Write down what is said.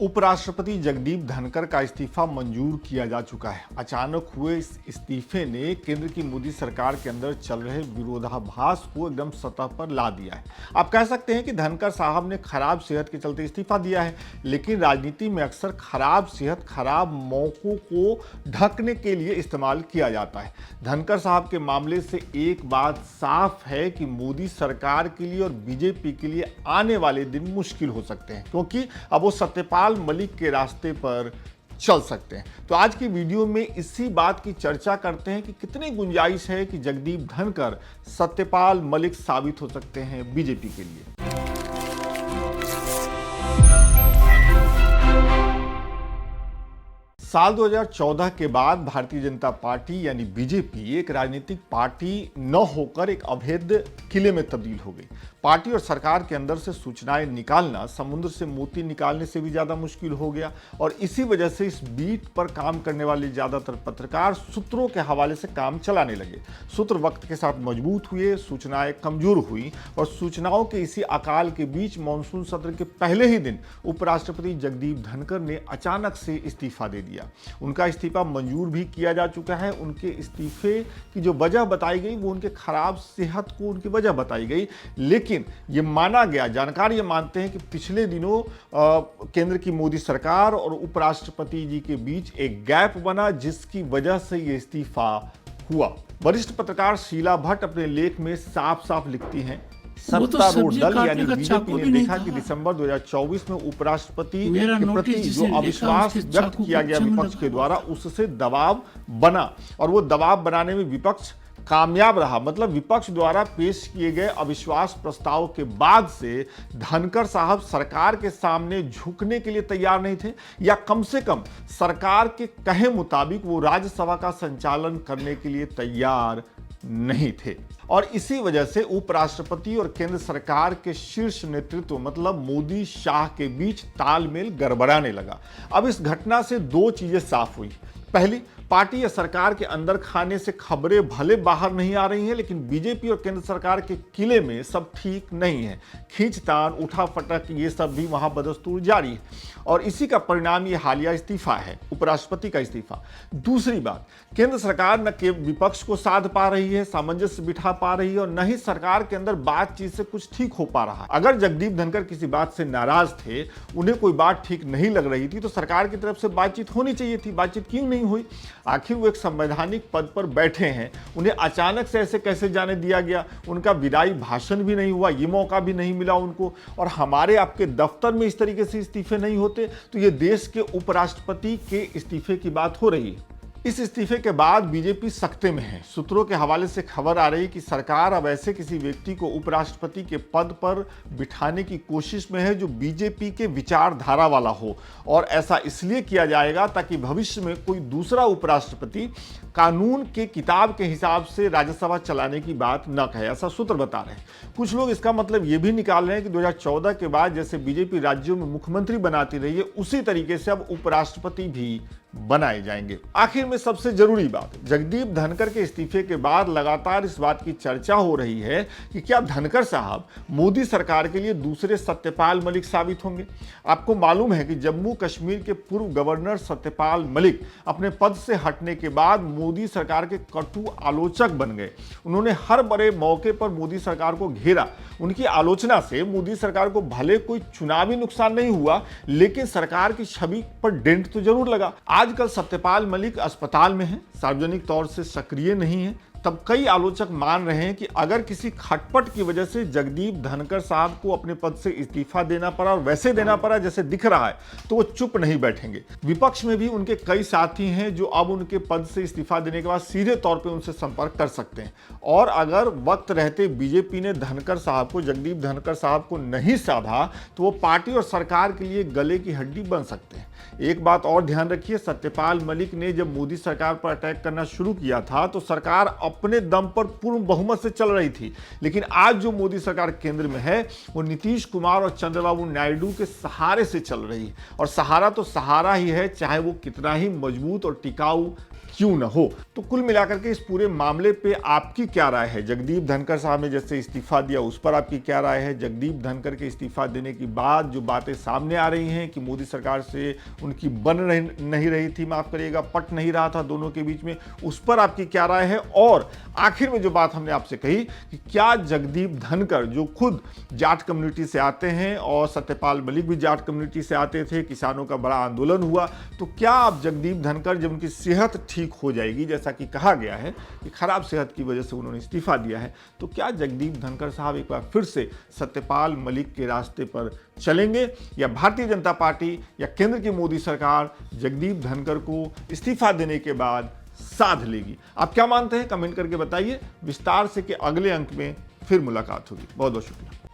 उपराष्ट्रपति जगदीप धनखड़ का इस्तीफा मंजूर किया जा चुका है। अचानक हुए इस इस्तीफे ने केंद्र की मोदी सरकार के अंदर चल रहे विरोधाभास को एकदम सतह पर ला दिया है। आप कह सकते हैं कि धनखड़ साहब ने खराब सेहत के चलते इस्तीफा दिया है, लेकिन राजनीति में अक्सर खराब सेहत खराब मौकों को ढकने के लिए इस्तेमाल किया जाता है। धनखड़ साहब के मामले से एक बात साफ है कि मोदी सरकार के लिए और बीजेपी के लिए आने वाले दिन मुश्किल हो सकते हैं, क्योंकि अब वो सत्यपाल मलिक के रास्ते पर चल सकते हैं। तो आज की वीडियो में इसी बात की चर्चा करते हैं कि कितनी गुंजाइश है कि जगदीप धनखड़ सत्यपाल मलिक साबित हो सकते हैं बीजेपी के लिए। साल 2014 के बाद भारतीय जनता पार्टी यानी बीजेपी एक राजनीतिक पार्टी न होकर एक अवैध किले में तब्दील हो गई। पार्टी और सरकार के अंदर से सूचनाएं निकालना समुद्र से मोती निकालने से भी ज्यादा मुश्किल हो गया, और इसी वजह से इस बीट पर काम करने वाले ज्यादातर पत्रकार सूत्रों के हवाले से काम चलाने लगे। सूत्र वक्त के साथ मजबूत हुए, सूचनाएं कमजोर हुई, और सूचनाओं के इसी अकाल के बीच मानसून सत्र के पहले ही दिन उपराष्ट्रपति जगदीप धनखड़ ने अचानक से इस्तीफा दे दिया। उनका इस्तीफा मंजूर भी किया जा चुका है। उनके इस्तीफे की जो वजह बताई गई वो उनके खराब सेहत को उनकी वजह बताई गई, लेकिन ये माना गया, जानकार ये मानते हैं कि पिछले दिनों केंद्र की मोदी सरकार और उपराष्ट्रपति जी के बीच एक गैप बना, जिसकी वजह से ये इस्तीफा हुआ। वरिष्ठ पत्रकार शीला भट्ट अपने लेख में साफ साफ लिखती हैं, सत्तारूढ़ दल यानी बीजेपी ने देखा कि दिसंबर 2024 में उपराष्ट्रपति के प्रति जो अविश्वास व्यक्त किया गया विपक्ष के द्वारा, उससे दबाव बना, और वो दबाव बनाने में विपक्ष कामयाब रहा। मतलब विपक्ष द्वारा पेश किए गए अविश्वास प्रस्ताव के बाद से धनखड़ साहब सरकार के सामने झुकने के लिए तैयार नहीं थे, या कम से कम सरकार के कहे मुताबिक वो राज्यसभा का संचालन करने के लिए तैयार नहीं थे। और इसी वजह से उपराष्ट्रपति और केंद्र सरकार के शीर्ष नेतृत्व मतलब मोदी शाह के बीच तालमेल गड़बड़ाने लगा। अब इस घटना से दो चीजें साफ हुई। पहली, पार्टी या सरकार के अंदर खाने से खबरें भले बाहर नहीं आ रही हैं, लेकिन बीजेपी और केंद्र सरकार के किले में सब ठीक नहीं है। खींचतान, उठाफटक, ये सब भी वहां बदस्तूर जारी है, और इसी का परिणाम ये हालिया इस्तीफा है, उपराष्ट्रपति का इस्तीफा। दूसरी बात, केंद्र सरकार न केवल विपक्ष को साध पा रही है, सामंजस्य बिठा पा रही है, और न ही सरकार के अंदर बातचीत से कुछ ठीक हो पा रहा है। अगर जगदीप धनखड़ किसी बात से नाराज थे, उन्हें कोई बात ठीक नहीं लग रही थी, तो सरकार की तरफ से बातचीत होनी चाहिए थी। बातचीत क्यों नहीं हुई? आखिर वो एक संवैधानिक पद पर बैठे हैं, उन्हें अचानक से ऐसे कैसे जाने दिया गया? उनका विदाई भाषण भी नहीं हुआ, ये मौका भी नहीं मिला उनको, और हमारे आपके दफ्तर में इस तरीके से इस्तीफे नहीं होते। तो ये देश के उपराष्ट्रपति के इस्तीफे की बात हो रही है। इस इस्तीफे के बाद बीजेपी सख्ते में है। सूत्रों के हवाले से खबर आ रही कि सरकार अब ऐसे किसी व्यक्ति को उपराष्ट्रपति के पद पर बिठाने की कोशिश में है जो बीजेपी के विचारधारा वाला हो, और ऐसा इसलिए किया जाएगा ताकि भविष्य में कोई दूसरा उपराष्ट्रपति कानून के किताब के हिसाब से राज्यसभा चलाने की बात न कहे, ऐसा सूत्र बता रहे हैं। कुछ लोग इसका मतलब ये भी निकाल रहे हैं कि 2014 के बाद जैसे बीजेपी राज्यों में मुख्यमंत्री बनाती रही है, उसी तरीके से अब उपराष्ट्रपति भी बनाए जाएंगे। आखिर में सबसे जरूरी बात, जगदीप धनखड़ के इस्तीफे के बाद लगातार इस बात की चर्चा हो रही है कि क्या धनखड़ साहब मोदी सरकार के लिए दूसरे सत्यपाल मलिक साबित होंगे। आपको मालूम है कि जम्मू कश्मीर के पूर्व गवर्नर सत्यपाल मलिक अपने पद से हटने के बाद मोदी सरकार के कटु आलोचक बन गए। उन्होंने हर बड़े मौके पर मोदी सरकार को घेरा। उनकी आलोचना से मोदी सरकार को भले कोई चुनावी नुकसान नहीं हुआ, लेकिन सरकार की छवि पर डेंट तो जरूर लगा। आजकल सत्यपाल मलिक अस्पताल में हैं, सार्वजनिक तौर से सक्रिय नहीं है। तब कई आलोचक मान रहे हैं कि अगर किसी खटपट की वजह से जगदीप धनखड़ साहब को अपने पद से इस्तीफा देना पड़ा, और वैसे देना पड़ा जैसे दिख रहा है, तो वो चुप नहीं बैठेंगे। विपक्ष में भी उनके कई साथी हैं जो अब उनके पद से इस्तीफा देने के बाद सीधे तौर पे उनसे संपर्क कर सकते हैं, और अगर वक्त रहते बीजेपी ने धनखड़ साहब को, जगदीप धनखड़ साहब को नहीं साधा, तो वो पार्टी और सरकार के लिए गले की हड्डी बन सकते हैं। एक बात और ध्यान रखिए, सत्यपाल मलिक ने जब मोदी सरकार पर अटैक करना शुरू किया था तो सरकार अपने दम पर पूर्ण बहुमत से चल रही थी, लेकिन आज जो मोदी सरकार केंद्र में है वो नीतीश कुमार और चंद्रबाबू नायडू के सहारे से चल रही है, और सहारा तो सहारा ही है, चाहे वो कितना ही मजबूत और टिकाऊ क्यों न हो। तो कुल मिलाकर के इस पूरे मामले पे आपकी क्या राय है? जगदीप धनखड़ साहब ने जैसे इस्तीफा दिया उस पर आपकी क्या राय है? जगदीप धनखड़ के इस्तीफा देने के बाद जो बातें सामने आ रही हैं कि मोदी सरकार से उनकी नहीं रही थी, माफ करिएगा, पट नहीं रहा था दोनों के बीच में, उस पर आपकी क्या राय है? और आखिर में जो बात हमने आपसे कही कि क्या जगदीप धनखड़ जो खुद जाट कम्युनिटी से आते हैं और सत्यपाल मलिक भी जाट कम्युनिटी से आते थे, किसानों का बड़ा आंदोलन हुआ, तो क्या आप जगदीप धनखड़ जब उनकी सेहत ठीक हो जाएगी, जैसा कि कहा गया है कि खराब सेहत की वजह से उन्होंने इस्तीफा दिया है, तो क्या जगदीप धनखड़ साहब एक बार फिर से सत्यपाल मलिक के रास्ते पर चलेंगे या भारतीय जनता पार्टी या केंद्र की मोदी सरकार जगदीप धनखड़ को इस्तीफा देने के बाद साध लेगी? आप क्या मानते हैं? कमेंट करके बताइए। विस्तार से के अगले अंक में फिर मुलाकात होगी। बहुत बहुत शुक्रिया।